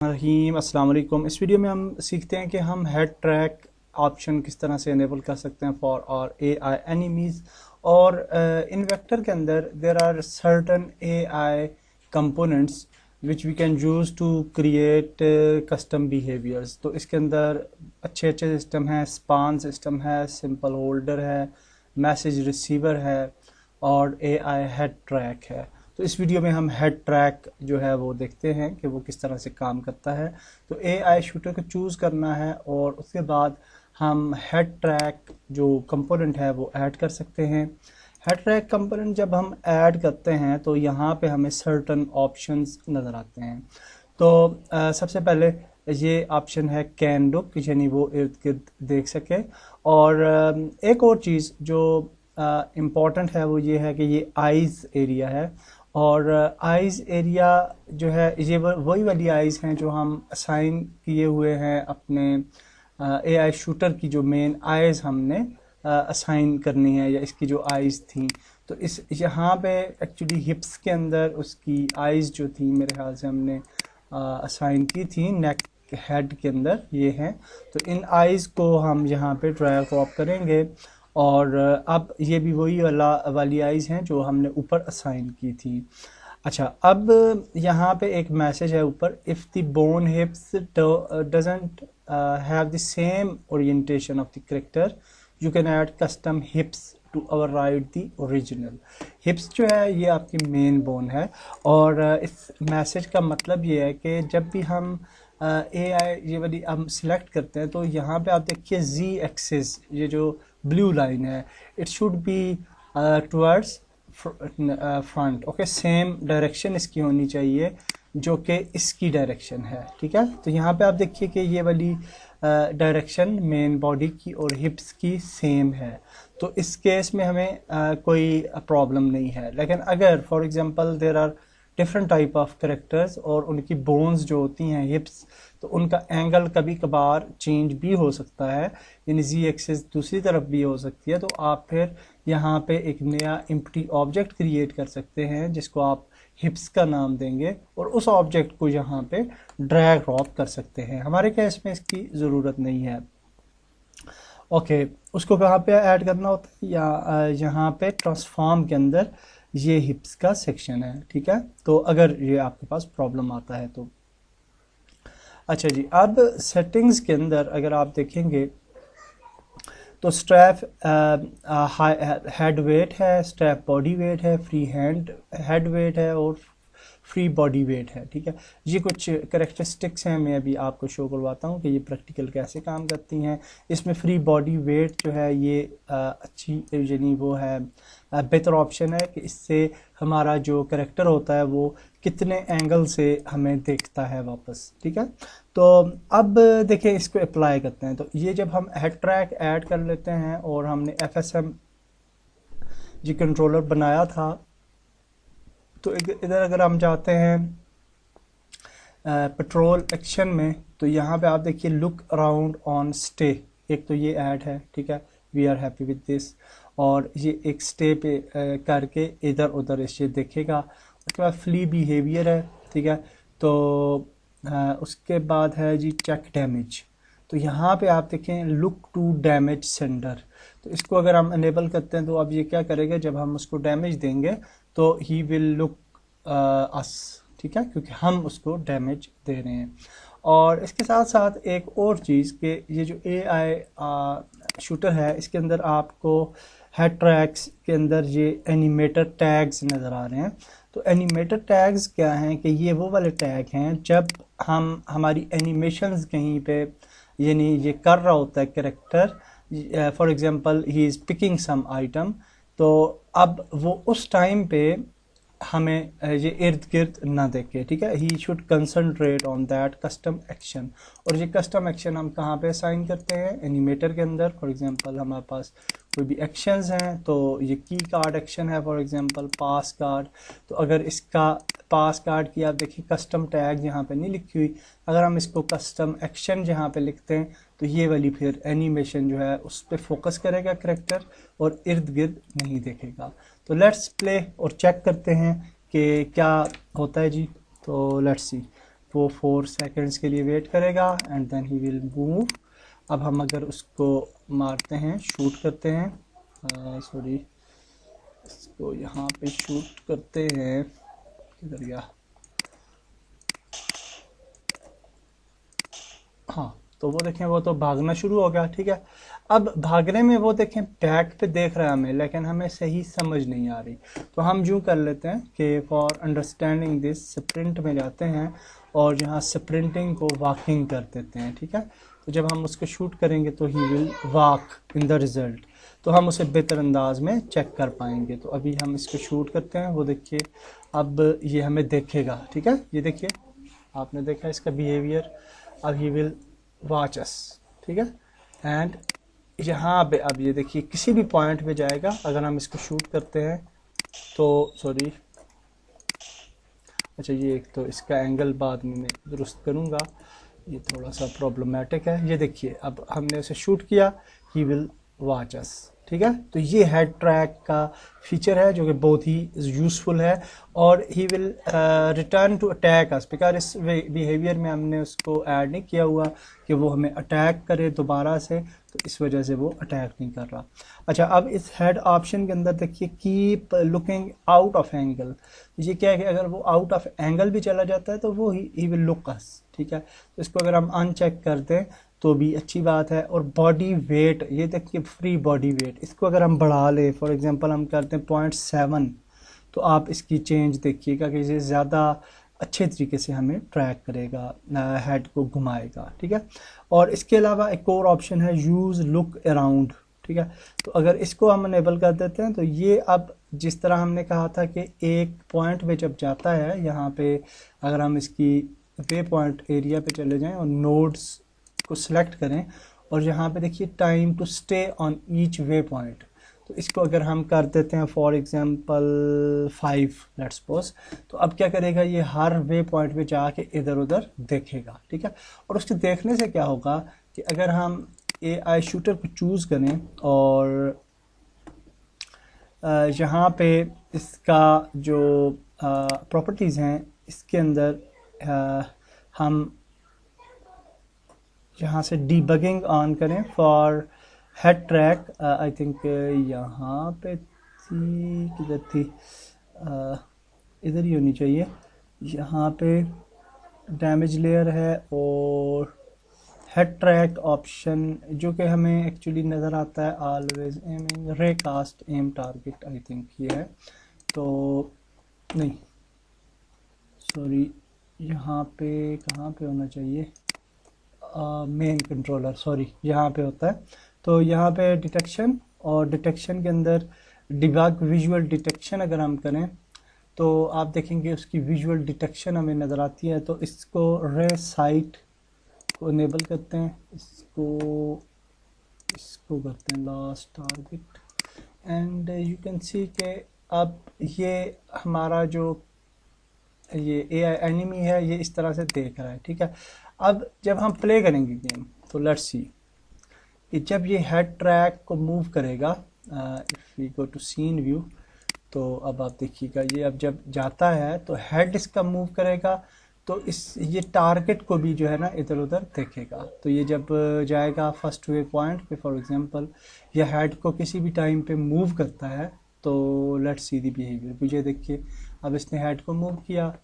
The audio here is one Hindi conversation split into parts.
रहीम अस्सलाम वालेकुम। इस वीडियो में हम सीखते हैं कि हम हेड ट्रैक ऑप्शन किस तरह से इनेबल कर सकते हैं फॉर और AI एनिमीज। और इन वेक्टर के अंदर there are certain AI components which we can use to create custom behaviours. तो इसके अंदर अच्छे अच्छे सिस्टम हैं, स्पान सिस्टम है, सिंपल होल्डर है, मैसेज रिसीवर है और AI हेड ट्रैक है। तो इस वीडियो में हम हेड ट्रैक जो है वो देखते हैं कि वो किस तरह से काम करता है। तो AI शूटर को चूज़ करना है और उसके बाद हम हेड ट्रैक जो कंपोनेंट है वो ऐड कर सकते हैं। हेड ट्रैक कंपोनेंट जब हम ऐड करते हैं तो यहाँ पे हमें सर्टन ऑप्शंस नज़र आते हैं। तो सबसे पहले ये ऑप्शन है कैन लुक, यानी वो इर्द गिर्द देख सके। और एक और चीज़ जो इम्पॉर्टेंट है वो ये है कि ये आइज़ एरिया है। और आइज़ एरिया जो है ये वही वाली आइज़ हैं जो हम असाइन किए हुए हैं अपने AI शूटर की, जो मेन आइज़ हमने असाइन करनी है या इसकी जो आइज़ थी। तो इस यहाँ पे एक्चुअली हिप्स के अंदर उसकी आइज़ जो थी मेरे ख्याल से हमने असाइन की थी नेक हेड के अंदर, ये हैं। तो इन आइज़ को हम यहाँ पे ड्रैग ड्रॉप करेंगे और अब ये भी वही वाली आइज़ हैं जो हमने ऊपर असाइन की थी। अच्छा, अब यहाँ पे एक मैसेज है ऊपर, if the bone hips doesn't have the same orientation of the character you can add custom hips to override the original. Hips जो है ये आपकी मेन बोन है और इस मैसेज का मतलब ये है कि जब भी हम AI ये वाली हम सिलेक्ट करते हैं तो यहाँ पे आप देखिए Z एक्सिस, ये जो ब्लू लाइन है, it should be towards front. Okay, same direction इसकी होनी चाहिए जो कि इसकी डायरेक्शन है, ठीक है। तो यहाँ पे आप देखिए कि ये वाली डायरेक्शन मेन बॉडी की और हिप्स की सेम है। तो इस केस में हमें कोई प्रॉब्लम नहीं है। लेकिन अगर for example there are different type of characters और उनकी बोन्स जो होती हैं हिप्स, तो उनका एंगल कभी कभार चेंज भी हो सकता है, यानी Z एक्सिस दूसरी तरफ भी हो सकती है। तो आप फिर यहाँ पे एक नया एम्प्टी ऑब्जेक्ट क्रिएट कर सकते हैं जिसको आप हिप्स का नाम देंगे और उस ऑब्जेक्ट को यहाँ पे ड्रैग ड्रॉप कर सकते हैं। हमारे केस में इसकी ज़रूरत नहीं है। ओके, उसको कहाँ पे ऐड करना होता है, या यहाँ पे ट्रांसफॉर्म के अंदर ये हिप्स का सेक्शन है, ठीक है। तो अगर ये आपके पास प्रॉब्लम आता है तो अच्छा जी, अब सेटिंग्स के अंदर अगर आप देखेंगे तो स्ट्रैप हेड वेट है, स्ट्रैप बॉडी वेट है, फ्री हैंड हेड वेट है और फ्री बॉडी वेट है, ठीक है। ये कुछ करेक्टरिस्टिक्स हैं, मैं अभी आपको शो करवाता हूँ कि ये प्रैक्टिकल कैसे काम करती हैं। इसमें फ्री बॉडी वेट जो है ये अच्छी यानी वो है बेहतर ऑप्शन है कि इससे हमारा जो करेक्टर होता है वो कितने एंगल से हमें देखता है वापस, ठीक है। तो अब देखिए इसको अप्लाई करते हैं। तो ये जब हम हेड ट्रैक ऐड कर लेते हैं और हमने FSM जी कंट्रोलर बनाया था, तो इधर अगर हम जाते हैं पेट्रोल एक्शन में, तो यहाँ पे आप देखिए लुक अराउंड ऑन स्टे, एक तो ये ऐड है, ठीक है, we are happy with this. और ये एक स्टे पे करके इधर उधर इसे देखेगा। उसके बाद फ्ली बिहेवियर है, ठीक है। तो उसके बाद है जी चेक डैमेज। तो यहाँ पे आप देखें लुक टू डैमेज सेंडर, तो इसको अगर हम अनेबल करते हैं तो अब ये क्या करेगा, जब हम उसको डैमेज देंगे तो ही विल लुक अस, ठीक है, क्योंकि हम उसको डैमेज दे रहे हैं। और इसके साथ साथ एक और चीज़ कि ये जो AI शूटर है इसके अंदर आपको हेड ट्रैक्स के अंदर ये एनिमेटर टैग्स नज़र आ रहे हैं। तो एनिमेटर टैग्स क्या हैं कि ये वो वाले टैग हैं जब हम हमारी एनिमेशंस कहीं पे यानी ये कर रहा होता है character, for example he is picking some item, तो अब वो उस टाइम पे हमें ये इर्द गिर्द ना देखे, ठीक है। He should concentrate on that custom action. और ये कस्टम एक्शन हम कहाँ पे असाइन करते हैं, एनिमेटर के अंदर। फॉर एग्जांपल हमारे पास कोई भी एक्शंस हैं, तो ये की कार्ड एक्शन है, फॉर एग्जांपल पास कार्ड। तो अगर इसका पास कार्ड की आप देखिए कस्टम टैग यहाँ पे नहीं लिखी हुई, अगर हम इसको कस्टम एक्शन यहाँ पे लिखते हैं तो ये वाली फिर एनिमेशन जो है उस पर फोकस करेगा करेक्टर और इर्द गिर्द नहीं देखेगा। तो लेट्स प्ले और चेक करते हैं कि क्या होता है जी। तो लेट्स सी, वो 4 सेकंड्स के लिए वेट करेगा and then he will move. अब हम अगर उसको मारते हैं, शूट करते हैं, सॉरी इसको यहाँ पे शूट करते हैं, किधर गया, हाँ तो वो देखें वो तो भागना शुरू हो गया। ठीक है, अब भागने में वो देखें बैक पे देख रहा है हमें, लेकिन हमें सही समझ नहीं आ रही। तो हम यूँ कर लेते हैं कि फॉर अंडरस्टैंडिंग दिस स्प्रिंट में जाते हैं और जहाँ स्प्रिंटिंग को वॉकिंग कर देते हैं। ठीक है, तो जब हम उसको शूट करेंगे तो he will walk in the result, तो हम उसे बेहतर अंदाज में चेक कर पाएंगे। तो अभी हम इसको शूट करते हैं, वो देखिए अब ये हमें देखेगा। ठीक है, ये देखिए आपने देखा इसका बिहेवियर, अब ही विल वॉच अस। ठीक है, एंड यहाँ पे अब ये देखिए किसी भी पॉइंट पे जाएगा। अगर हम इसको शूट करते हैं तो सॉरी, अच्छा ये एक तो इसका एंगल बाद में मैं दुरुस्त करूँगा, ये थोड़ा सा प्रॉब्लमेटिक है। ये देखिए अब हमने उसे शूट किया, ही विल वॉच अस। ठीक है, तो ये हेड ट्रैक का फीचर है जो कि बहुत ही यूज़फुल है, और he will return to attack us, because इस बिहेवियर में हमने उसको ऐड नहीं किया हुआ कि वो हमें अटैक करे दोबारा से, तो इस वजह से वो अटैक नहीं कर रहा। अच्छा, अब इस हेड ऑप्शन के अंदर देखिए keep looking out of angle, ये क्या है कि अगर वो आउट ऑफ एंगल भी चला जाता है तो वो ही विल लुक अस। ठीक है, तो इसको अगर हम अनचेक कर दें तो भी अच्छी बात है। और बॉडी वेट, ये देखिए फ्री बॉडी वेट, इसको अगर हम बढ़ा ले, फॉर एग्जांपल हम करते हैं 0.7, तो आप इसकी चेंज देखिएगा कि ये ज़्यादा अच्छे तरीके से हमें ट्रैक करेगा, हेड को घुमाएगा। ठीक है, और इसके अलावा एक और ऑप्शन है यूज़ लुक अराउंड। ठीक है, तो अगर इसको हम अनेबल कर देते हैं तो ये अब जिस तरह हमने कहा था कि एक पॉइंट पे जब जाता है, यहाँ पे अगर हम इसकी वे पॉइंट एरिया पे चले जाएं और नोड्स को सिलेक्ट करें और यहाँ पे देखिए time to stay on each waypoint, तो इसको अगर हम कर देते हैं फॉर एग्जांपल 5 लेट्स सपोज, तो अब क्या करेगा, ये हर वे पॉइंट पे जाके इधर उधर देखेगा। ठीक है, और उसके देखने से क्या होगा कि अगर हम AI शूटर को चूज़ करें और यहाँ पे इसका जो प्रॉपर्टीज़ हैं इसके अंदर हम यहाँ से डीबगिंग ऑन करें for head track, I think यहाँ पे थी, किधर थी, इधर ही होनी चाहिए। यहाँ पे डैमेज लेयर है और हेड ट्रैक ऑप्शन जो कि हमें एक्चुअली नज़र आता है always aiming raycast aim target, I think ये है, तो नहीं सॉरी यहाँ पे कहाँ पे होना चाहिए, मेन कंट्रोलर, सॉरी यहाँ पे होता है। तो यहाँ पे डिटेक्शन, और डिटेक्शन के अंदर डिबग विजुअल डिटेक्शन अगर हम करें तो आप देखेंगे उसकी विजुअल डिटेक्शन हमें नज़र आती है। तो इसको रे साइट को इनेबल करते हैं, इसको करते हैं last target, and you can see के अब ये हमारा जो ये AI एनिमी है ये इस तरह से देख रहा है। ठीक है, अब जब हम प्ले करेंगे गेम तो लेट्स सी कि जब ये हेड ट्रैक को मूव करेगा, if we go to scene view, तो अब आप देखिएगा ये अब जब जाता है तो हेड इसका मूव करेगा, तो ये टारगेट को भी जो है ना इधर उधर देखेगा। तो ये जब जाएगा फर्स्ट वे पॉइंट पे फॉर एग्जांपल, या हेड को किसी भी टाइम पे मूव करता है, तो लेट्स सी दी बिहेवियर, मुझे देखिए अब इसने हेड को मूव किया,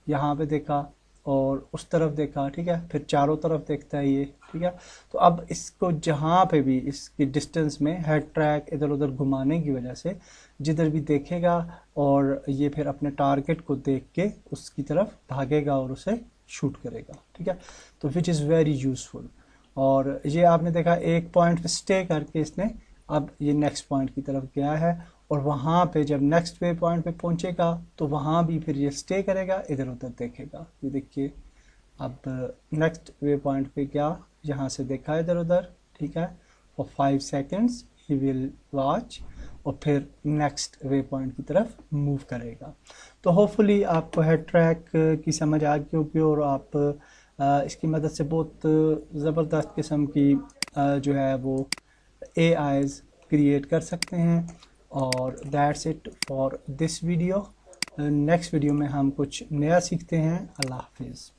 यहाँ पे देखा और उस तरफ देखा। ठीक है, फिर चारों तरफ देखता है ये। ठीक है, तो अब इसको जहाँ पे भी इसकी डिस्टेंस में हेड ट्रैक इधर उधर घुमाने की वजह से जिधर भी देखेगा और ये फिर अपने टारगेट को देख के उसकी तरफ भागेगा और उसे शूट करेगा। ठीक है, तो विच इज़ वेरी यूज़फुल। और ये आपने देखा एक पॉइंट पे स्टे करके इसने अब ये नेक्स्ट पॉइंट की तरफ गया है, और वहाँ पे जब नेक्स्ट वे पॉइंट पे पहुँचेगा तो वहाँ भी फिर ये स्टे करेगा, इधर उधर देखेगा। ये देखिए अब नेक्स्ट वे पॉइंट पे गया, यहाँ से देखा इधर उधर। ठीक है, for 5 seconds he will watch और फिर नेक्स्ट वे पॉइंट की तरफ मूव करेगा। तो होपफुली आपको हेड ट्रैक की समझ आ गई होगी और आप इसकी मदद से बहुत ज़बरदस्त किस्म की जो है वो AIs क्रिएट कर सकते हैं। और that's it for this video. Next video में हम कुछ नया सीखते हैं। अल्लाह हाफिज़।